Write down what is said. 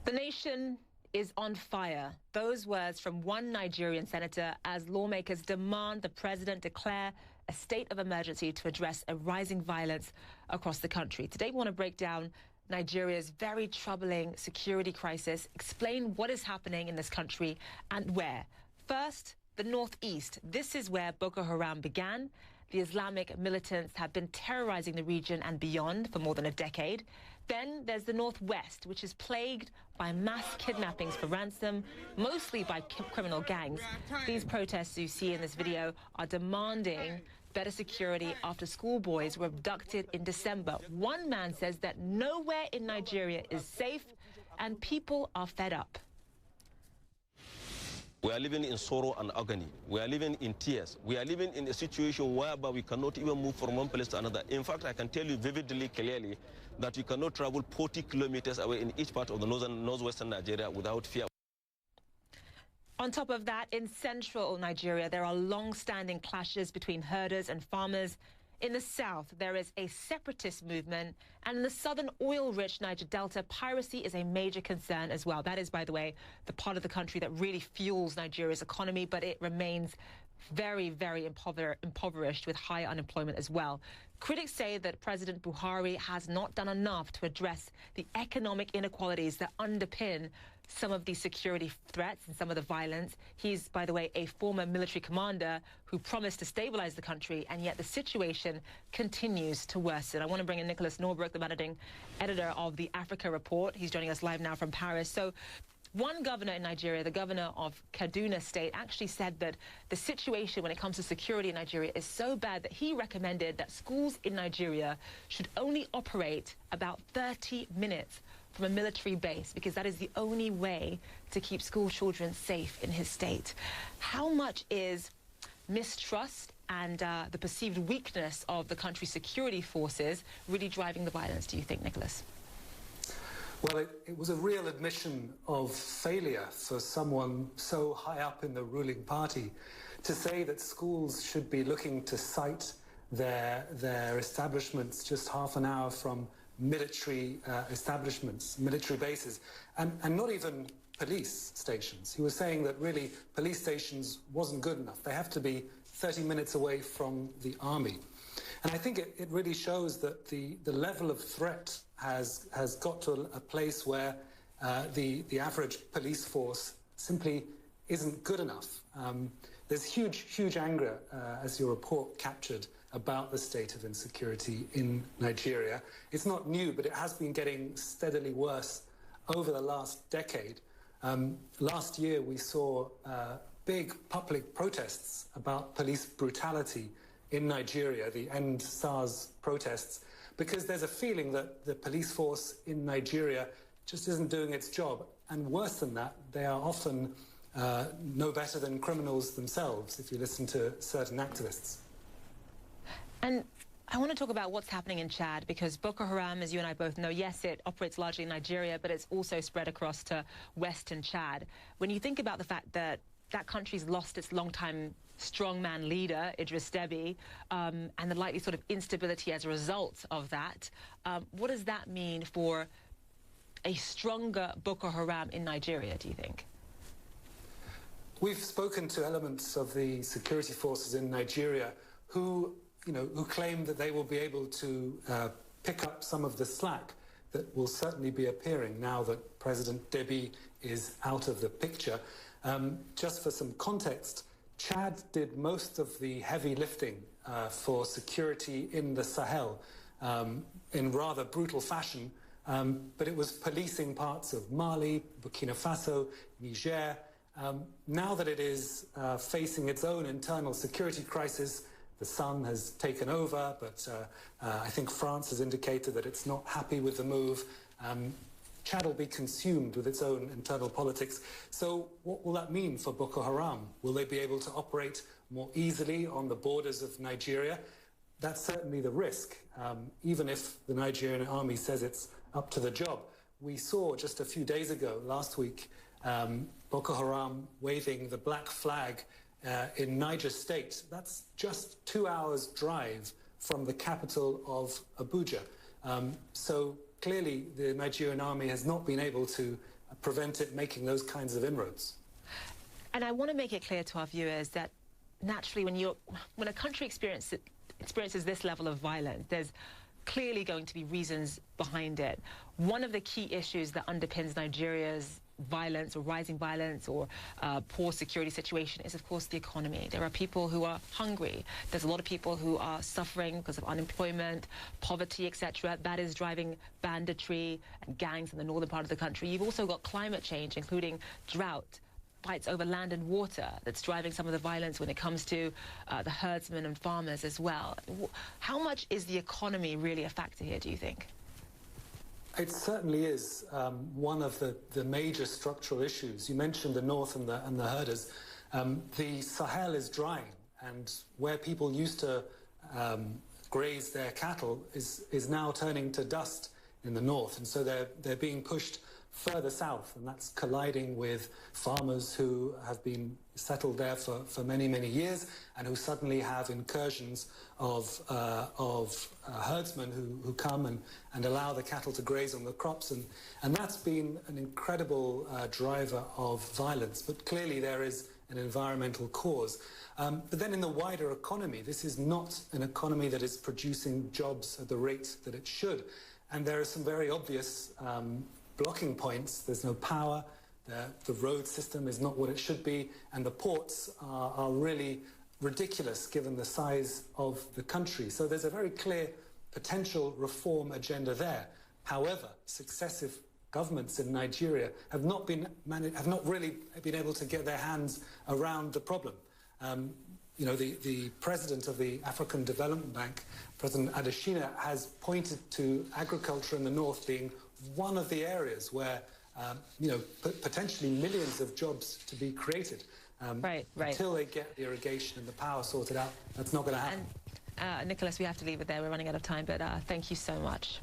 The nation is on fire. Those words from one Nigerian senator as lawmakers demand the president declare a state of emergency to address a rising violence across the country. Today, we want to break down Nigeria's very troubling security crisis, explain what is happening in this country and where. First, the northeast. This is where Boko Haram began. The Islamic militants have been terrorizing the region and beyond for more than a decade. Then there's the northwest, which is plagued by mass kidnappings for ransom, mostly by criminal gangs. These protests you see in this video are demanding better security after schoolboys were abducted in December. One man says that nowhere in Nigeria is safe and people are fed up. We are living in sorrow and agony. We are living in tears. We are living in a situation whereby we cannot even move from one place to another. In fact, I can tell you vividly, clearly, that you cannot travel 40 kilometers away in each part of the northwestern Nigeria without fear. On top of that, in central Nigeria, there are long-standing clashes between herders and farmers. In the south, there is a separatist movement, and in the southern oil-rich Niger Delta, piracy is a major concern as well. That is, by the way, the part of the country that really fuels Nigeria's economy, but it remains very, very impoverished with high unemployment as well. Critics say that President Buhari has not done enough to address the economic inequalities that underpin some of these security threats and some of the violence. He's, by the way, a former military commander who promised to stabilize the country, and yet the situation continues to worsen. I want to bring in Nicholas Norbrook, the managing editor of the Africa Report. He's joining us live now from Paris. So one governor in Nigeria, the governor of Kaduna State, actually said that the situation when it comes to security in Nigeria is so bad that he recommended that schools in Nigeria should only operate about 30 minutes from a military base, because that is the only way to keep school children safe in his state. How much is mistrust and the perceived weakness of the country's security forces really driving the violence, do you think, Nicholas? Well, it was a real admission of failure for someone so high up in the ruling party to say that schools should be looking to site their establishments just half an hour from military establishments, military bases, and not even police stations. He was saying that really police stations wasn't good enough. They have to be 30 minutes away from the army. And I think it really shows that the level of threat has got to a place where the average police force simply isn't good enough. There's huge anger, as your report captured, about the state of insecurity in Nigeria. It's not new, but it has been getting steadily worse over the last decade. Last year, we saw big public protests about police brutality in Nigeria, the End SARS protests, because there's a feeling that the police force in Nigeria just isn't doing its job. And worse than that, they are often no better than criminals themselves, if you listen to certain activists. And I want to talk about what's happening in Chad, because Boko Haram, as you and I both know, yes, it operates largely in Nigeria, but it's also spread across to western Chad. When you think about the fact that that country's lost its longtime strongman leader, Idris Deby, and the likely sort of instability as a result of that, what does that mean for a stronger Boko Haram in Nigeria, do you think? We've spoken to elements of the security forces in Nigeria who claim that they will be able to pick up some of the slack that will certainly be appearing now that President Deby is out of the picture. Just for some context, Chad did most of the heavy lifting for security in the Sahel in rather brutal fashion, but it was policing parts of Mali, Burkina Faso, Niger. Now that it is facing its own internal security crisis, the sun has taken over, but I think France has indicated that it's not happy with the move. Chad will be consumed with its own internal politics. So what will that mean for Boko Haram? Will they be able to operate more easily on the borders of Nigeria? That's certainly the risk, even if the Nigerian army says it's up to the job. We saw just a few days ago, last week, Boko Haram waving the black flag in Niger State. That's just 2 hours' drive from the capital of Abuja. So clearly the Nigerian army has not been able to prevent it making those kinds of inroads. And I want to make it clear to our viewers that naturally when a country experiences this level of violence, there's clearly going to be reasons behind it. One of the key issues that underpins Nigeria's violence or rising violence or poor security situation is, of course, the economy. There are people who are hungry. There's a lot of people who are suffering because of unemployment, poverty, etc. That is driving banditry and gangs in the northern part of the country. You've also got climate change, including drought, fights over land and water, that's driving some of the violence when it comes to the herdsmen and farmers as well. How much is the economy really a factor here, do you think? It certainly is one of the major structural issues. You mentioned the north and the herders. The Sahel is drying, and where people used to graze their cattle is now turning to dust in the north, and so they're being pushed further south, and that's colliding with farmers who have been settled there for many, many years, and who suddenly have incursions of herdsmen who come and allow the cattle to graze on the crops, and that's been an incredible driver of violence. But clearly there is an environmental cause. But then in the wider economy, this is not an economy that is producing jobs at the rate that it should, and there are some very obvious blocking points. There's no power, the road system is not what it should be, and the ports are really ridiculous given the size of the country. So there's a very clear potential reform agenda there. However, successive governments in Nigeria have not really been able to get their hands around the problem. You know, the president of the African Development Bank, President Adesina, has pointed to agriculture in the north being one of the areas where, you know, potentially millions of jobs to be created. Right. Until they get the irrigation and the power sorted out, that's not going to happen. And Nicholas, we have to leave it there. We're running out of time, but thank you so much.